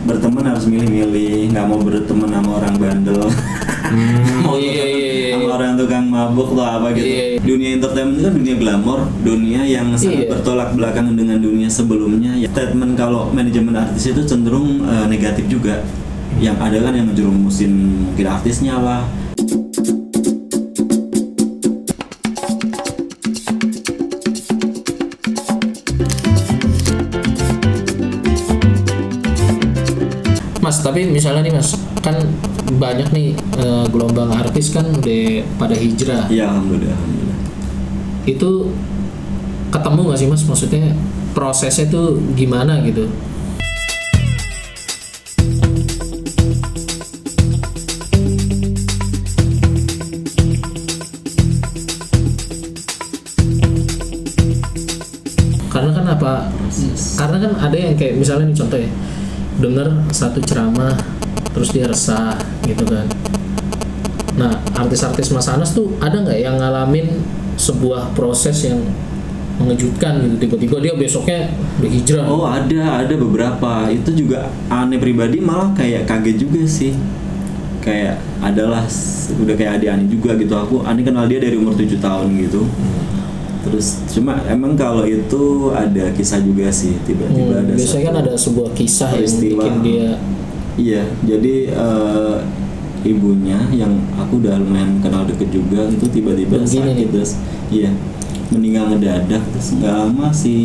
berteman harus milih-milih, nggak mau berteman sama orang bandel. Mau sama orang tukang mabuk atau apa gitu. Dunia entertainment itu kan dunia glamor, dunia yang sangat bertolak belakang dengan dunia sebelumnya. Statement kalau manajemen artis itu cenderung negatif juga. Yang ada kan yang ngejerumusin mungkin artisnya lah. Mas, tapi misalnya nih Mas, kan banyak nih gelombang artis kan udah pada hijrah. Iya, alhamdulillah. Itu ketemu nggak sih Mas? Maksudnya prosesnya tuh gimana gitu? Karena kan apa? Karena kan ada yang kayak misalnya nih contoh ya, dengar satu ceramah terus dia resah gitu kan. Nah, artis-artis Mas Anas tuh ada nggak yang ngalamin sebuah proses yang mengejutkan gitu, tiba-tiba dia besoknya berhijrah? Oh, ada beberapa. Itu juga aneh, pribadi malah kayak kaget juga sih. Kayak adalah udah kayak adik Ani juga gitu. Ani kenal dia dari umur 7 tahun gitu. Terus cuma emang kalau itu ada kisah juga sih, tiba-tiba ada biasanya kan ada sebuah kisah peristiwa yang bikin dia. Iya, jadi ibunya yang aku udah lumayan kenal deket juga itu tiba-tiba sakit terus meninggal ngedadak. Terus nggak lama si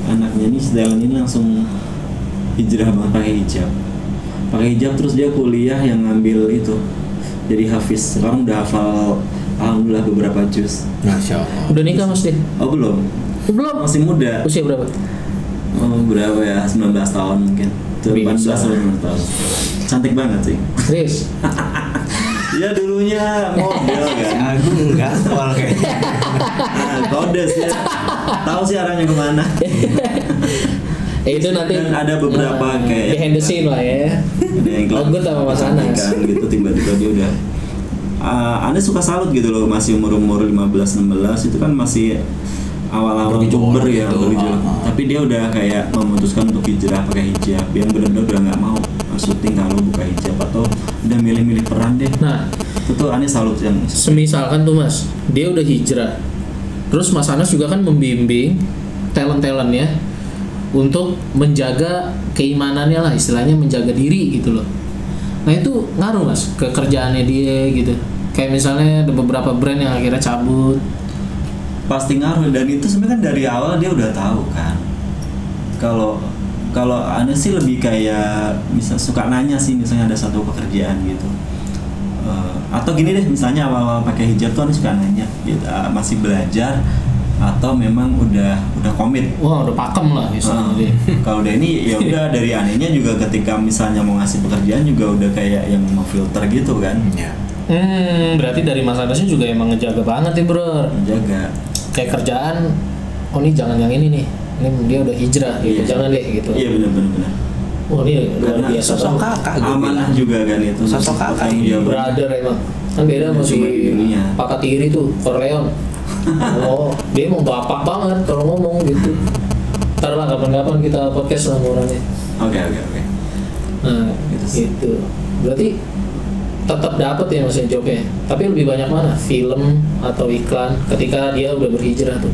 anaknya nih, Stellan ini langsung hijrah banget pakai hijab terus dia kuliah yang ngambil itu jadi hafiz. Sekarang udah hafal alhamdulillah beberapa juz. Masya Allah. Udah nikah Mas dia? Oh belum. Masih muda. Usia berapa? Oh berapa ya, 19 tahun mungkin. 18 tahun. Cantik banget sih. Serius? Ya dulunya model kan. Aku enggak soal kayaknya. Kodes ya. Tahu sih arahnya kemana. Itu nanti dan ada beberapa kayak behind the scene lah ya. Ada yang Anggut sama Mas Anas gitu, tiba-tiba dia udah Anda suka salut gitu loh, masih umur 15-16 itu kan masih awal-awal youtuber ya gitu. Tapi dia udah kayak memutuskan untuk hijrah pakai hijab, yang benar-benar udah nggak mau syuting kalau buka hijab atau udah milih-milih peran deh. Nah itu Anda salut yang semisalkan tuh Mas, dia udah hijrah, terus Mas Anas juga kan membimbing talent-talentnya untuk menjaga keimanannya lah, istilahnya menjaga diri gitu loh. Nah itu ngaruh Mas ke kerjaannya dia gitu. Kayak misalnya ada beberapa brand yang akhirnya cabut. Pasti ngaruh, dan itu sebenarnya kan dari awal dia udah tahu kan. Kalau Anda sih lebih kayak misal suka nanya sih, misalnya ada satu pekerjaan gitu. Atau gini deh, misalnya awal-awal pakai hijab tuh Anda suka nanya gitu, masih belajar atau memang udah komit. Wah, udah pakem lah misalnya. Kalau udah ini ya udah dari anehnya juga ketika misalnya mau ngasih pekerjaan juga udah kayak yang mau filter gitu kan. Berarti dari Mas Anasnya juga emang ngejaga banget ya bro. Menjaga. Kayak kerjaan, oh ini jangan yang ini nih. Ini dia udah hijrah gitu, jangan deh gitu. Iya benar. Oh ini luar biasa. Sosok kakak amanah juga kan itu. Sosok kakak ya, brother emang. Kan beda masih Pak Katiri tuh, Corleone. Oh, dia emang bapak banget kalau ngomong gitu. Ntar lah kapan-kapan kita podcast sama orangnya. Oke. Nah, gitu. Berarti tetap dapat ya Mas jobnya. Tapi lebih banyak mana? Film atau iklan ketika dia udah berhijrah tuh.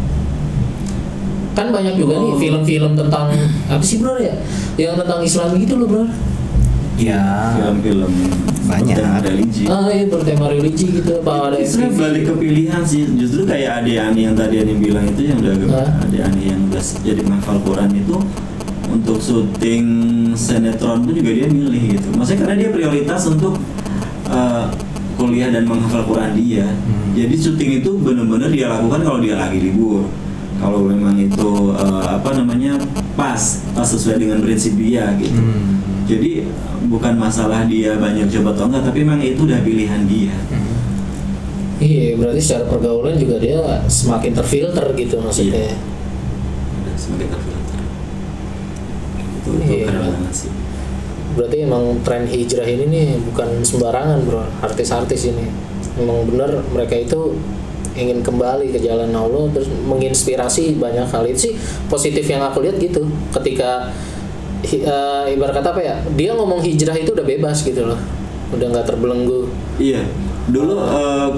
Kan banyak juga nih film-film tentang apa sih bro ya? Yang tentang Islam gitu loh bro. Ya, film-film banyak religi. Iya bertema religi gitu. Apa ada yang balik ke pilihan sih. Justru kayak Ade Ani yang tadi Ani bilang itu yang udah Ade Ani yang udah jadi menghafal Quran itu untuk syuting sinetron pun juga dia milih gitu. Maksudnya karena dia prioritas untuk kuliah dan menghafal Quran dia. Jadi syuting itu benar-benar dia lakukan kalau dia lagi libur. Kalau memang itu pas sesuai dengan prinsip dia gitu. Jadi bukan masalah dia banyak job atau enggak, tapi memang itu udah pilihan dia. Iya, berarti secara pergaulan juga dia semakin terfilter gitu maksudnya. Iya. Udah semakin terfilter. Itu keren banget sih. Berarti emang tren hijrah ini nih bukan sembarangan bro, artis-artis ini. Memang benar mereka itu ingin kembali ke jalan Allah, terus menginspirasi banyak hal. Itu sih positif yang aku lihat gitu. Ketika ibarat kata apa ya, dia ngomong hijrah itu udah bebas gitu loh, udah nggak terbelenggu. Iya, dulu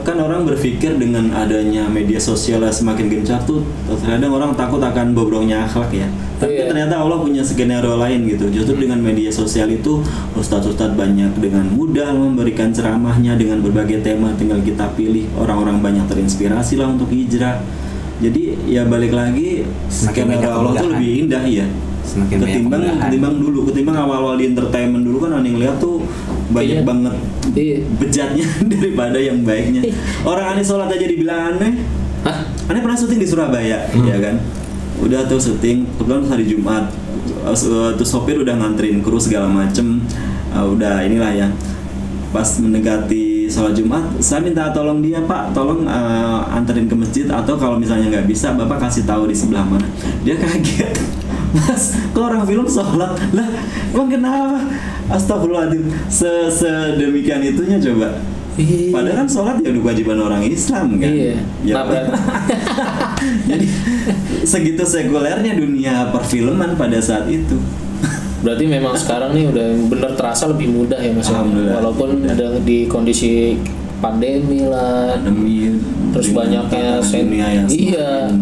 kan orang berpikir dengan adanya media sosial semakin gencar tuh terkadang orang takut akan bobroknya akhlak ya. Tapi ternyata Allah punya skenario lain gitu. Justru dengan media sosial itu ustadz-ustadz banyak dengan mudah memberikan ceramahnya dengan berbagai tema, tinggal kita pilih. Orang-orang banyak terinspirasi lah untuk hijrah. Jadi ya balik lagi skenario Allah tuh lebih indah ya. Ketimbang awal-awal di entertainment dulu kan aneh lihat tuh banyak banget bejatnya daripada yang baiknya. Orang aneh sholat aja dibilang aneh. Aneh pernah syuting di Surabaya, ya kan? Udah tuh syuting, kebetulan hari Jumat. Tuh sopir udah nganterin kru segala macem. Udah inilah ya. Pas mendekati sholat Jumat, saya minta tolong dia, Pak, tolong anterin ke masjid, atau kalau misalnya nggak bisa, Bapak kasih tahu di sebelah mana. Dia kaget. Mas, kok orang film sholat? Lah, emang kenapa? Astagfirullahaladzim, sedemikian itunya coba. Padahal kan sholat ya udah kewajiban orang Islam kan. Iya. Ya, jadi segitu sekulernya dunia perfilman pada saat itu. Berarti memang sekarang nih udah bener terasa lebih mudah ya Mas. Walaupun ada di kondisi pandemi lah, terus banyaknya dunia yang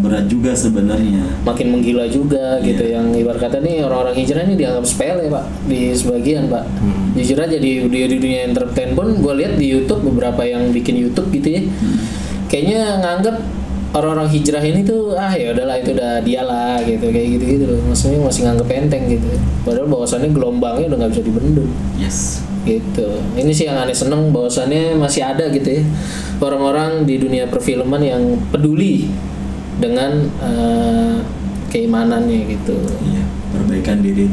berat juga sebenarnya, makin menggila juga gitu. Yang ibarat kata nih orang-orang hijrah ini dianggap sepele Pak di sebagian Pak. Jujur aja di dunia entertain pun gue lihat di YouTube beberapa yang bikin YouTube gitu ya, kayaknya nganggap orang-orang hijrah ini tuh ya udahlah itu udah dialah gitu, kayak gitu loh. Maksudnya masih nganggep enteng gitu. Padahal bahwasannya gelombangnya udah nggak bisa dibendung. Yes. Gitu. Ini sih yang aneh seneng bahwasannya masih ada gitu ya orang-orang di dunia perfilman yang peduli dengan keimanannya gitu. Iya.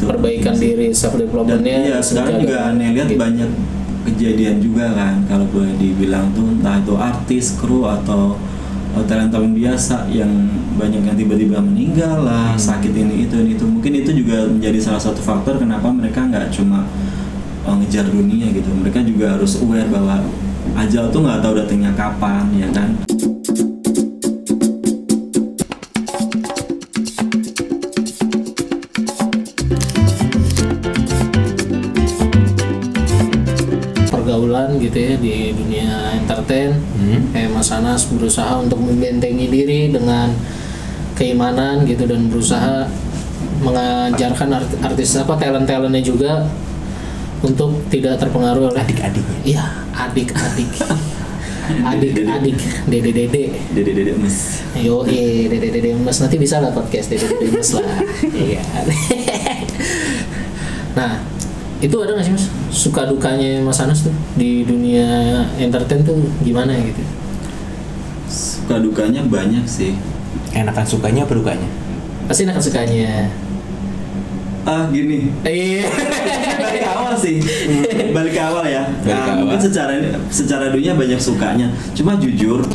Perbaikan diri self developmentnya. Iya. Sekarang juga aneh lihat gitu. Banyak kejadian juga kan kalau boleh dibilang tuh entah itu artis, kru atau talent-talent biasa yang banyak yang tiba-tiba meninggal lah, sakit ini itu. Mungkin itu juga menjadi salah satu faktor kenapa mereka nggak cuma ngejar dunia gitu. Mereka juga harus aware bahwa ajal tuh nggak tahu datangnya kapan, ya kan. Pergaulan gitu ya di dunia entertain, kayak Mas Anas berusaha untuk membentengi diri dengan keimanan gitu dan berusaha mengajarkan artis talent-talentnya juga untuk tidak terpengaruh oleh adik-adiknya. Iya, adik-adik, dede mas. Dede mas, nanti bisa lah podcast dede mas lah. Iya. Nah, itu ada nggak sih Mas suka dukanya Mas Anas tuh di dunia entertain tuh gimana gitu? Suka dukanya banyak sih. Enakan sukanya apa dukanya? Pasti enakan sukanya. Gini. Balik ke awal sih. Balik ke awal ya. Mungkin secara dunia banyak sukanya. Cuma jujur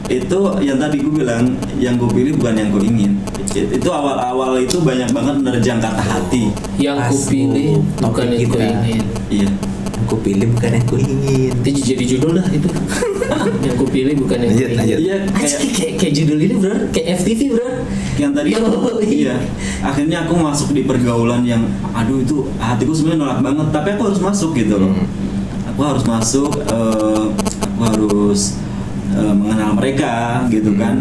itu yang tadi gue bilang, yang gue pilih bukan yang gue ingin. Itu awal-awal itu banyak banget menerjang kata hati. Yang gue pilih bukan yang gue ingin. Iya. Yang gue pilih bukan yang gue ingin. Itu jadi judul dah itu. Yang gue pilih bukan yang gue ingin. Iya, kayak judul ini bro, kayak FTV bro. Yang tadi iya. Akhirnya aku masuk di pergaulan yang aduh itu hatiku sebenarnya nolak banget, tapi aku harus masuk gitu loh. Aku harus masuk, aku harus mengenal mereka gitu kan.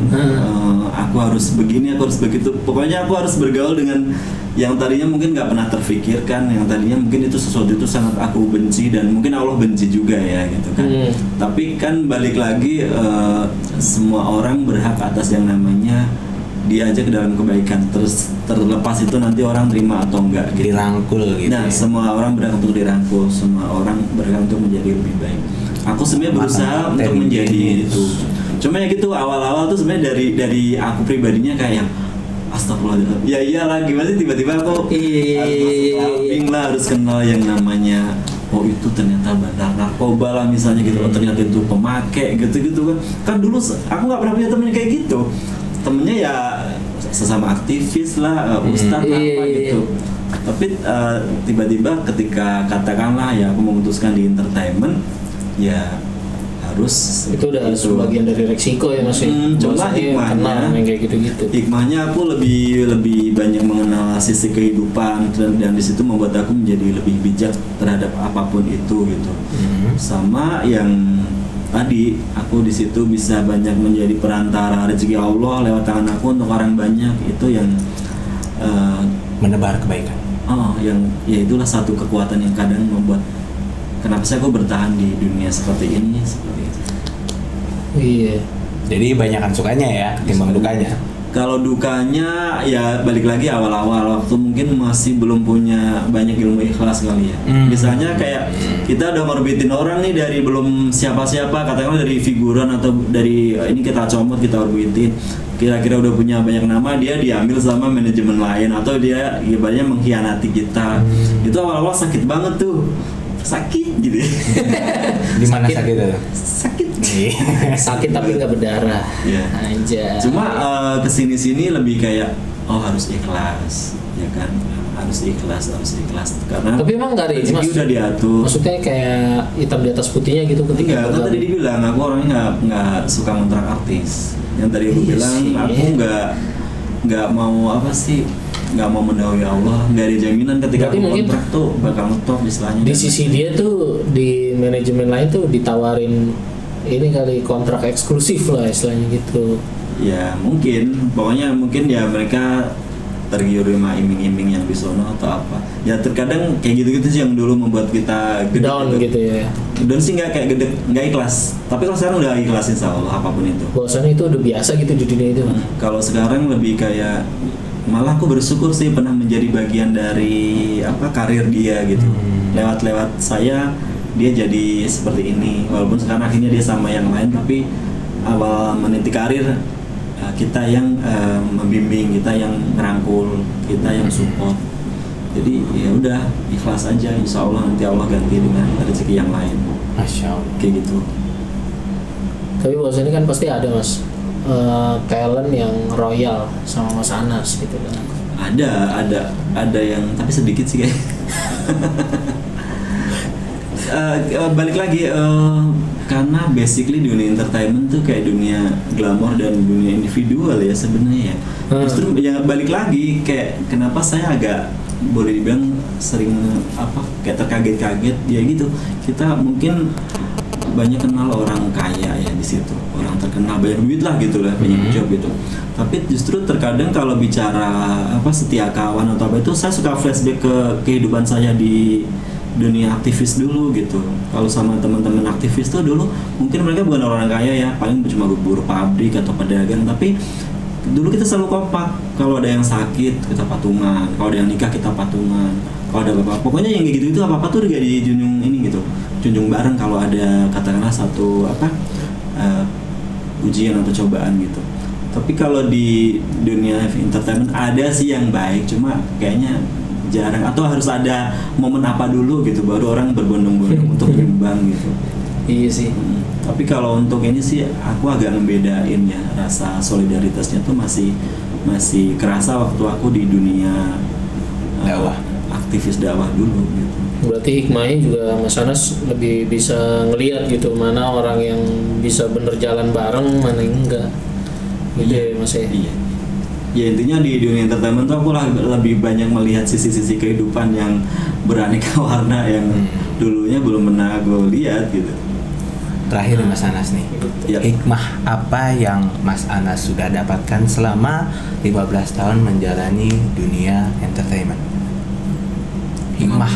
Aku harus begini, aku harus begitu. Pokoknya aku harus bergaul dengan yang tadinya mungkin nggak pernah terfikirkan, yang tadinya mungkin itu sesuatu itu sangat aku benci dan mungkin Allah benci juga ya gitu kan. Tapi kan balik lagi semua orang berhak atas yang namanya diajak ke dalam kebaikan, terus terlepas itu nanti orang terima atau enggak gitu. Dirangkul gitu. Nah, semua orang berhak untuk dirangkul, semua orang berhak untuk menjadi lebih baik. Aku sebenarnya berusaha untuk menjadi itu. Cuma ya gitu awal-awal tuh sebenarnya dari aku pribadinya kayak astagfirullahaladzim. Ya iyalah gimana sih tiba-tiba aku harus kenal yang namanya itu ternyata bandar narkoba lah misalnya gitu. Ternyata itu pemakai gitu-gitu kan. Kan dulu aku nggak pernah punya temen kayak gitu. Temennya ya sesama aktivis lah, ustadz apa gitu. Tapi tiba-tiba ketika katakanlah ya aku memutuskan di entertainment, ya harus itu udah sebagian dari resiko ya Mas. Cuma hikmahnya yang kayak gitu-gitu. Hikmahnya aku lebih banyak mengenal sisi kehidupan dan di situ membuat aku menjadi lebih bijak terhadap apapun itu gitu. Sama yang tadi aku di situ bisa banyak menjadi perantara rezeki Allah lewat tangan aku untuk orang banyak, itu yang menebar kebaikan. Yang ya itulah satu kekuatan yang kadang membuat kenapa saya kok bertahan di dunia seperti ini, seperti itu. Iya. Jadi banyakan sukanya ya, timbang dukanya. Kalau dukanya ya balik lagi awal-awal waktu mungkin masih belum punya banyak ilmu ikhlas kali ya. Misalnya kayak kita udah ngorbitin orang nih dari belum siapa-siapa, katakanlah dari figuran atau dari ini kita comot, kita orbitin. Kira-kira udah punya banyak nama, dia diambil sama manajemen lain atau dia ibaratnya mengkhianati kita. Itu awal-awal sakit banget tuh. Sakit gitu. Di mana sakit itu? Sakit. Sakit tapi nggak berdarah. Iya. Aja. Cuma kesini-sini lebih kayak harus ikhlas, ya kan? Harus ikhlas karena tapi emang nggak ada ini Mas, udah diatur. Maksudnya kayak hitam di atas putihnya gitu ketika kan tadi dibilang aku orangnya nggak suka kontrak artis. Yang tadi aku bilang aku nggak mau apa sih, nggak mau mendahului Allah, nggak ada jaminan ketika aku kontrak tuh bakal ngetop istilahnya. Di sisi dia tuh di manajemen lain tuh ditawarin ini kali kontrak eksklusif lah istilahnya gitu. Ya mungkin, pokoknya mungkin ya mereka tergiur sama iming-iming yang di sono atau apa. Ya terkadang kayak gitu-gitu sih yang dulu membuat kita gede down gitu ya. Down sih nggak kayak gede, nggak ikhlas. Tapi kalau sekarang udah ikhlas insya Allah apapun itu. Bahwasannya itu udah biasa gitu di dunia itu. Kalau sekarang lebih kayak malah aku bersyukur sih pernah menjadi bagian dari karir dia gitu. Lewat saya dia jadi seperti ini. Walaupun sekarang akhirnya dia sama yang lain, tapi awal meniti karir kita yang membimbing, kita yang merangkul, kita yang support. Jadi ya udah ikhlas aja, insya Allah nanti Allah ganti dengan rezeki yang lain. Masya Allah. Kayak gitu. Tapi bahwasanya kan pasti ada Mas talent yang royal sama Mas Anas gitu kan. Ada yang tapi sedikit sih kayak. Balik lagi karena basically dunia entertainment tuh kayak dunia glamor dan dunia individual ya sebenarnya ya. Justru ya balik lagi kayak kenapa saya agak boleh dibilang sering kayak terkaget-kaget ya gitu. Kita mungkin banyak kenal orang kaya ya di situ, orang terkenal banyak duit lah gitu lah, banyak job gitu. Tapi justru terkadang kalau bicara setia kawan atau apa itu saya suka flashback ke kehidupan saya di dunia aktivis dulu gitu. Kalau sama teman-teman aktivis tuh dulu mungkin mereka bukan orang kaya ya, paling cuma buruh pabrik atau pedagang, tapi dulu kita selalu kompak. Kalau ada yang sakit kita patungan, kalau ada yang nikah kita patungan, kalau ada apa-apa pokoknya yang kayak gitu itu apa-apa tuh udah dijunjung ini gitu, junjung bareng kalau ada katakanlah satu ujian atau cobaan gitu. Tapi kalau di dunia entertainment ada sih yang baik, cuma kayaknya jarang, atau harus ada momen apa dulu gitu baru orang berbondong-bondong untuk bimbang gitu. Iya sih. Tapi kalau untuk ini sih aku agak ngebedain ya, rasa solidaritasnya tuh masih kerasa waktu aku di dunia dakwah, aktivis dakwah dulu gitu. Berarti hikmahnya juga Mas Anas lebih bisa ngelihat gitu mana orang yang bisa bener jalan bareng, mana yang enggak. Gitu ya Mas ya. Iya. Ya intinya di dunia entertainment tuh aku lebih banyak melihat sisi-sisi kehidupan yang beraneka warna yang dulunya belum pernah gue lihat gitu. Terakhir Mas Anas nih, hikmah apa yang Mas Anas sudah dapatkan selama 15 tahun menjalani dunia entertainment?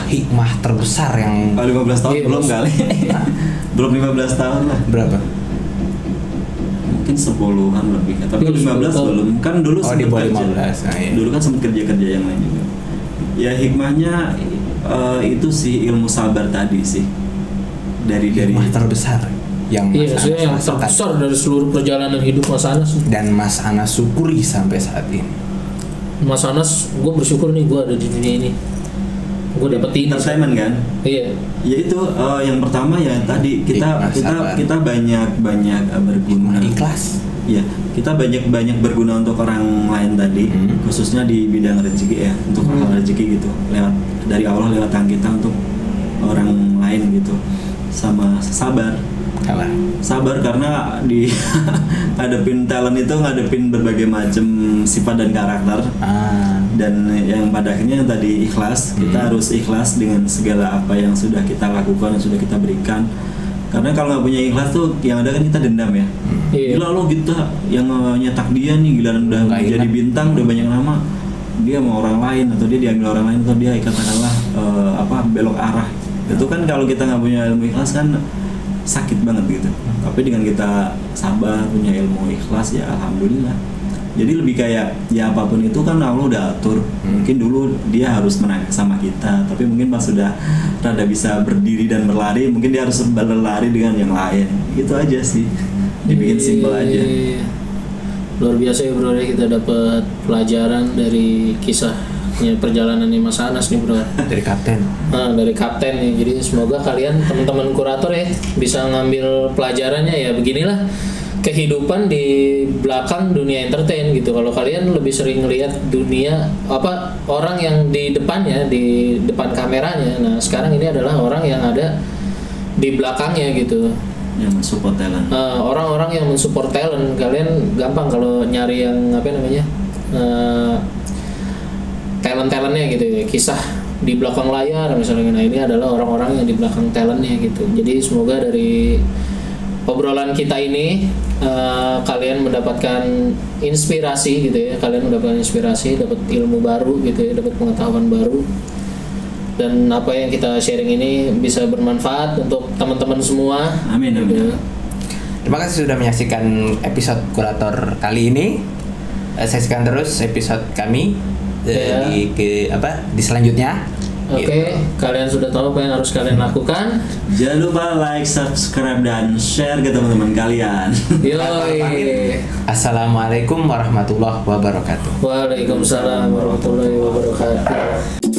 Hikmah terbesar yang 15 tahun belum kali. Belum 15 tahun lah. Berapa? Mungkin 10-an lebih, tapi 15 belum. Kan dulu di bawah 15. Iya. Dulu kan sempat kerja yang lain juga. Ya hikmahnya itu sih ilmu sabar tadi sih. Dari hikmah terbesar yang Mas Anas yang terbesar dari seluruh perjalanan hidup Mas Anas. Dan Mas Anas syukuri sampai saat ini. Mas Anas, gue bersyukur nih gue ada di dunia ini. Gue dapetin entertainment kan? Iya. Ya itu yang pertama ya tadi kita banyak berguna. Ikhlas. Ya kita banyak berguna untuk orang lain tadi, khususnya di bidang rezeki ya, untuk hal rezeki gitu, lewat dari Allah lewat tangan kita untuk orang lain gitu, sama sabar. Sabar karena di ngadepin talent itu ngadepin berbagai macam sifat dan karakter. Dan yang pada akhirnya tadi ikhlas. Kita harus ikhlas dengan segala apa yang sudah kita lakukan, yang sudah kita berikan. Karena kalau nggak punya ikhlas tuh yang ada kan kita dendam ya. Gila lo gitu yang nyetak dia nih, gila udah jadi bintang, udah banyak nama, dia mau orang lain atau dia diambil orang lain atau dia katakanlah belok arah. Itu kan kalau kita nggak punya ilmu ikhlas kan sakit banget gitu. Tapi dengan kita sabar, punya ilmu ikhlas ya alhamdulillah. Jadi lebih kayak ya apapun itu kan Allah udah atur. Mungkin dulu dia harus menang sama kita, tapi mungkin pas sudah rada bisa berdiri dan berlari, mungkin dia harus berlari dengan yang lain. Gitu aja sih. Dibikin simpel aja. Luar biasa ya bro, kita dapat pelajaran dari kisahnya perjalanan Mas Anas nih bro. Dari kapten. Dari kapten nih. Jadi semoga kalian teman-teman kurator ya bisa ngambil pelajarannya ya, beginilah kehidupan di belakang dunia entertain gitu. Kalau kalian lebih sering lihat dunia orang yang di depannya, di depan kameranya. Nah, sekarang ini adalah orang yang ada di belakangnya gitu. Yang mensupport talent. Orang-orang yang mensupport talent. Kalian gampang kalau nyari yang talent-talentnya gitu ya. Kisah di belakang layar misalnya. Nah, ini adalah orang-orang yang di belakang talentnya gitu. Jadi semoga dari obrolan kita ini kalian mendapatkan inspirasi gitu ya. Kalian mendapatkan inspirasi, dapat ilmu baru gitu ya, dapat pengetahuan baru. Dan apa yang kita sharing ini bisa bermanfaat untuk teman-teman semua. Amin. Gitu. Terima kasih sudah menyaksikan episode kurator kali ini. Saksikan terus episode kami di selanjutnya. Oke, kalian sudah tahu apa yang harus kalian lakukan. Jangan lupa like, subscribe, dan share ke teman-teman kalian. Yoi. Assalamualaikum warahmatullahi wabarakatuh. Waalaikumsalam warahmatullahi wabarakatuh.